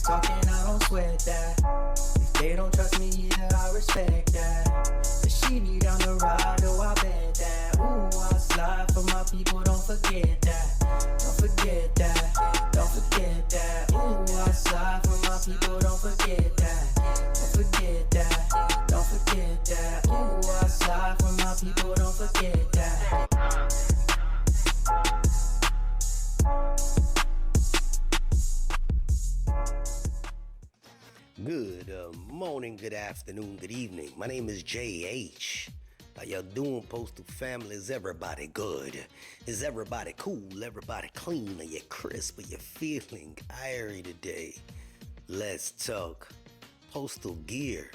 talking, I don't sweat that. If they don't trust me either, I respect that. But she need down the ride, oh I bet that. Ooh, I slide for my people, don't forget that. Don't forget that, don't forget that. Ooh, I slide for my people, don't forget that. Don't forget that, don't forget that. Ooh, I slide for my people, don't forget that. Good morning, good afternoon, good evening. My name is JH. How y'all doing, Postal family? Is everybody good? Is everybody cool? Everybody clean? Are you crisp? Are you feeling airy today? Let's talk postal gear,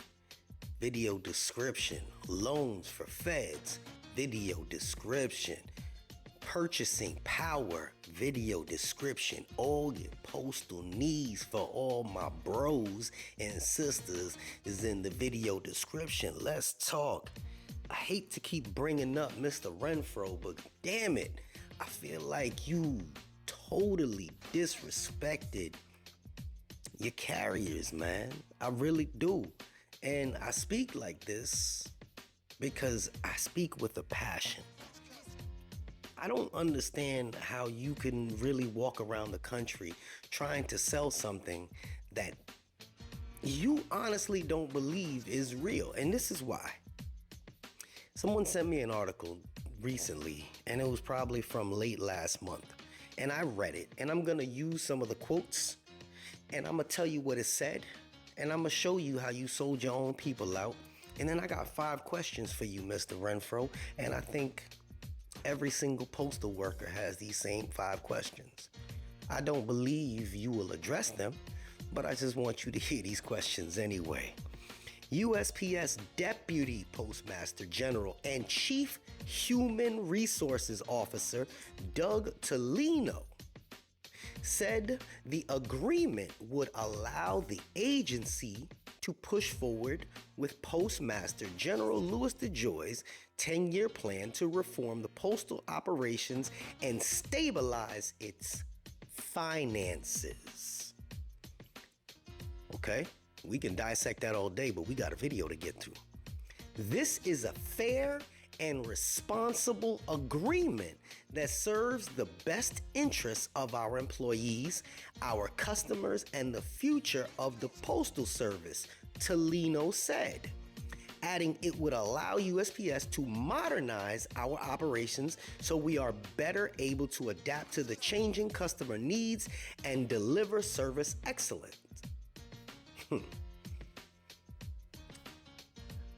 video description, loans for feds, video description, purchasing power, video description. All your postal needs for all my bros and sisters is in the video description. Let's talk. I hate to keep bringing up Mr. Renfro, but damn it, I feel like you totally disrespected your carriers, man. I really do. And I speak like this because I speak with a passion. I don't understand how you can really walk around the country trying to sell something that you honestly don't believe is real. And this is why. Someone sent me an article recently, and it was probably from late last month. And I read it, and I'm going to use some of the quotes, and I'm going to tell you what it said, and I'm going to show you how you sold your own people out. And then I got 5 questions for you, Mr. Renfro, and I think every single postal worker has these same 5 questions. I don't believe you will address them, but I just want you to hear these questions anyway. USPS Deputy Postmaster General and Chief Human Resources Officer Doug Tolino said the agreement would allow the agency to push forward with Postmaster General Louis DeJoy's 10-year plan to reform the postal operations and stabilize its finances. Okay, we can dissect that all day, but we got a video to get to. This is a fair and responsible agreement that serves the best interests of our employees, our customers, and the future of the Postal Service, Tolino said, adding it would allow USPS to modernize our operations so we are better able to adapt to the changing customer needs and deliver service excellence.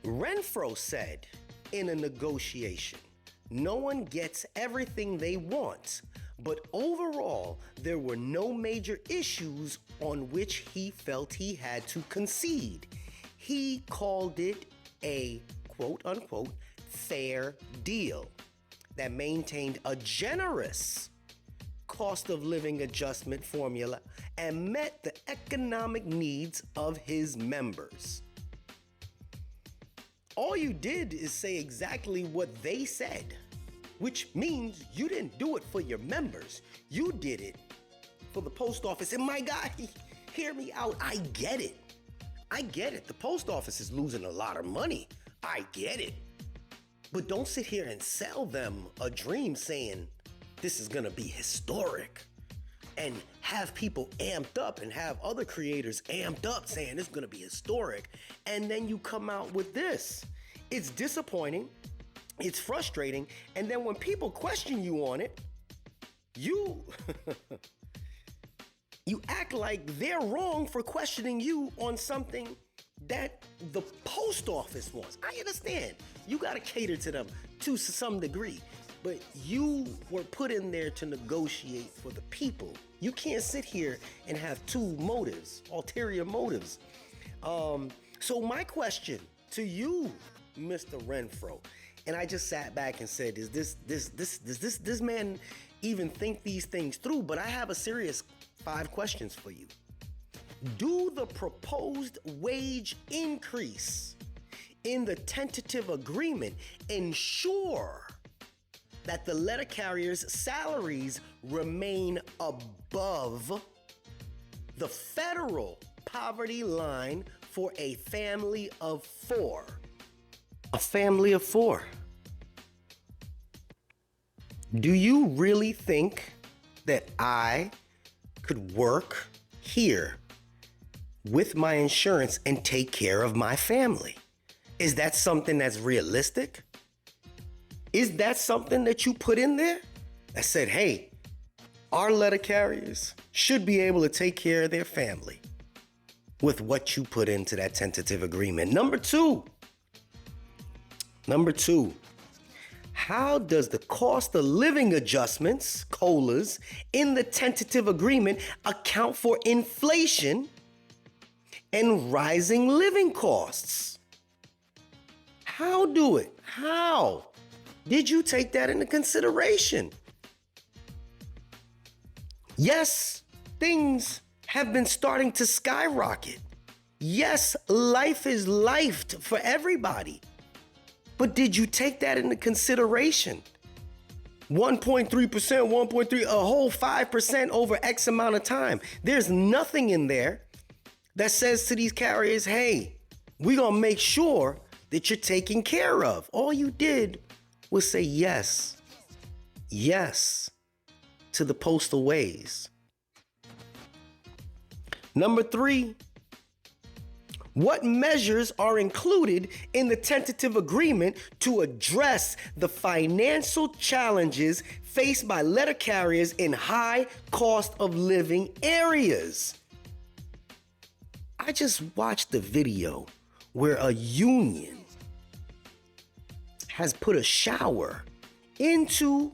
Renfro said in a negotiation, no one gets everything they want, but overall, there were no major issues on which he felt he had to concede. He called it a quote-unquote fair deal that maintained a generous cost of living adjustment formula and met the economic needs of his members. All you did is say exactly what they said, which means you didn't do it for your members. You did it for the post office. And my guy, hear me out. I get it. I get it. The post office is losing a lot of money. I get it. But don't sit here and sell them a dream saying this is going to be historic and have people amped up and have other creators amped up saying it's going to be historic. And then you come out with this. It's disappointing. It's frustrating. And then when people question you on it, you act like they're wrong for questioning you on something that the post office wants. I understand. You got to cater to them to some degree. But you were put in there to negotiate for the people. You can't sit here and have 2 motives, ulterior motives. So my question to you, Mr. Renfro, and I just sat back and said, does this man even think these things through? But I have a serious 5 questions for you. Do the proposed wage increase in the tentative agreement ensure that the letter carriers' salaries remain above the federal poverty line for a family of four. A family of four. Do you really think that I could work here with my insurance and take care of my family? Is that something that's realistic? Is that something that you put in there that said, hey, our letter carriers should be able to take care of their family with what you put into that tentative agreement? Number two, how does the cost of living adjustments, COLAs, in the tentative agreement account for inflation and rising living costs? How did you take that into consideration? Yes, things have been starting to skyrocket. Yes, life is lifed for everybody. But did you take that into consideration? 1.3%, 1.3, a whole 5% over X amount of time. There's nothing in there that says to these carriers, hey, we're going to make sure that you're taken care of. All you did was say yes to the postal ways. Number three, what measures are included in the tentative agreement to address the financial challenges faced by letter carriers in high cost of living areas? I just watched a video where a union has put a shower into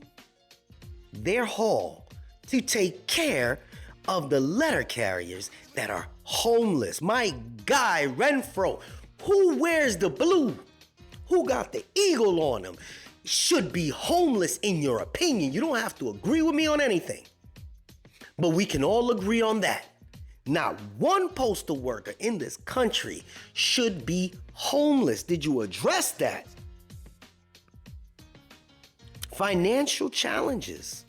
their hall to take care of the letter carriers that are homeless. My guy, Renfro, who wears the blue, who got the eagle on him, should be homeless in your opinion. You don't have to agree with me on anything, but we can all agree on that. Not one postal worker in this country should be homeless. Did you address that? Financial challenges.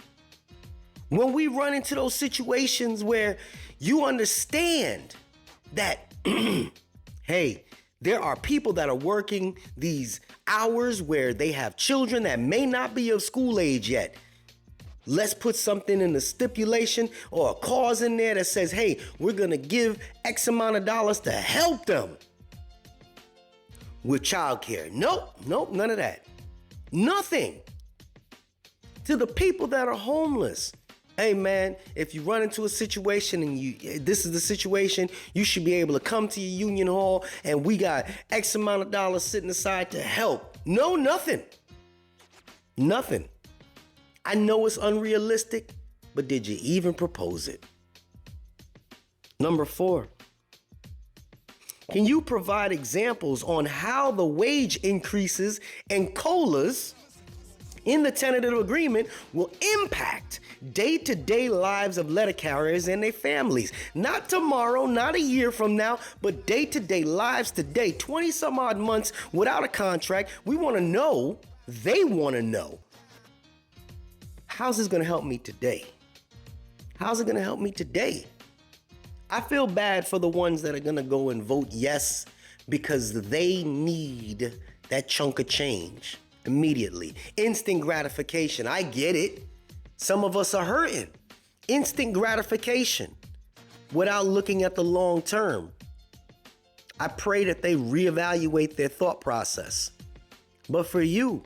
When we run into those situations where you understand that, hey, there are people that are working these hours where they have children that may not be of school age yet. Let's put something in the stipulation or a clause in there that says, hey, we're going to give X amount of dollars to help them with childcare. Nope, none of that. Nothing. To the people that are homeless. Hey man, if you run into a situation and this is the situation, you should be able to come to your union hall and we got X amount of dollars sitting aside to help. No, nothing. I know it's unrealistic, but did you even propose it? Number 4, can you provide examples on how the wage increases and COLAs in the tentative agreement will impact day-to-day lives of letter carriers and their families? Not tomorrow, not a year from now, but day-to-day lives today, 20 some odd months without a contract. We want to know, they want to know, how's this going to help me today? How's it going to help me today? I feel bad for the ones that are going to go and vote yes because they need that chunk of change immediately. Instant gratification. I get it. Some of us are hurting. Instant gratification without looking at the long term. I pray that they reevaluate their thought process. But for you,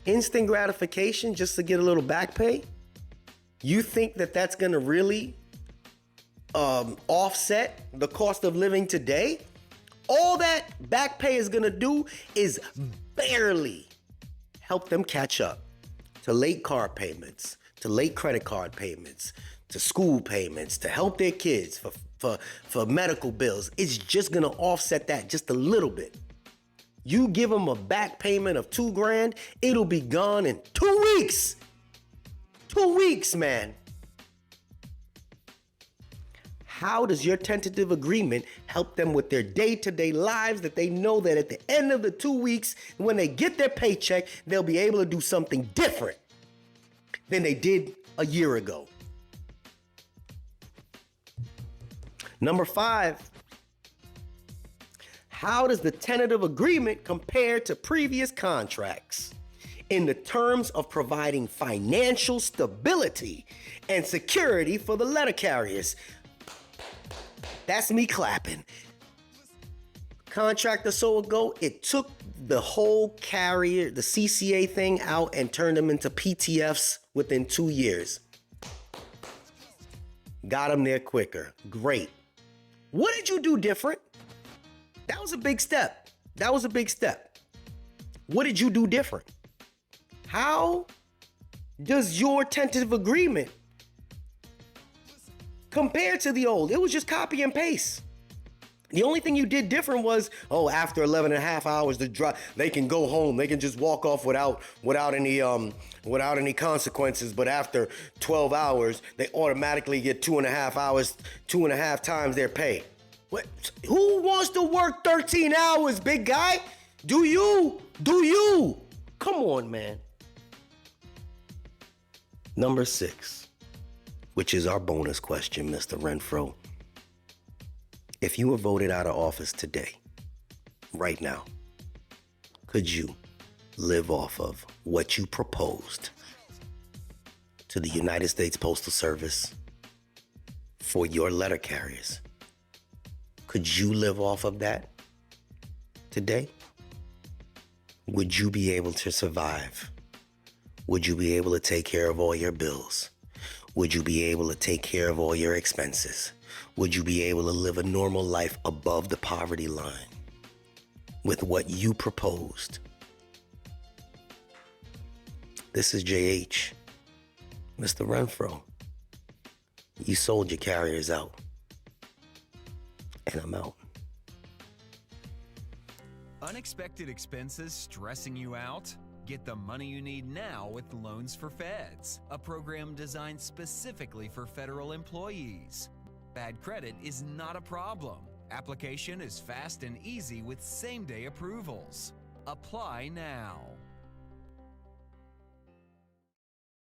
instant gratification just to get a little back pay, you think that that's going to really offset the cost of living today? All that back pay is going to do is barely help them catch up to late car payments, to late credit card payments, to school payments, to help their kids for medical bills. It's just gonna offset that just a little bit. You give them a back payment of $2,000, it'll be gone in 2 weeks. 2 weeks, man. How does your tentative agreement help them with their day-to-day lives that they know that at the end of the 2 weeks, when they get their paycheck, they'll be able to do something different than they did a year ago? Number 5, how does the tentative agreement compare to previous contracts in the terms of providing financial stability and security for the letter carriers? That's me clapping. Contract or so ago, it took the whole carrier, the CCA thing out and turned them into PTFs within 2 years. Got them there quicker. Great. What did you do different? That was a big step. That was a big step. What did you do different? How does your tentative agreement compare to the old? It was just copy and paste. The only thing you did different was, after 11 and a half hours, they can go home. They can just walk off without any consequences. But after 12 hours, they automatically get 2.5 hours, 2.5 times their pay. What? Who wants to work 13 hours, big guy? Do you? Come on, man. Number 6, which is our bonus question, Mr. Renfro. If you were voted out of office today, right now, could you live off of what you proposed to the United States Postal Service for your letter carriers? Could you live off of that today? Would you be able to survive? Would you be able to take care of all your bills? Would you be able to take care of all your expenses? Would you be able to live a normal life above the poverty line with what you proposed? This is JH, Mr. Renfro. You sold your carriers out, and I'm out. Unexpected expenses stressing you out? Get the money you need now with Loans for Feds, a program designed specifically for federal employees. Bad credit is not a problem. Application is fast and easy with same-day approvals. Apply now.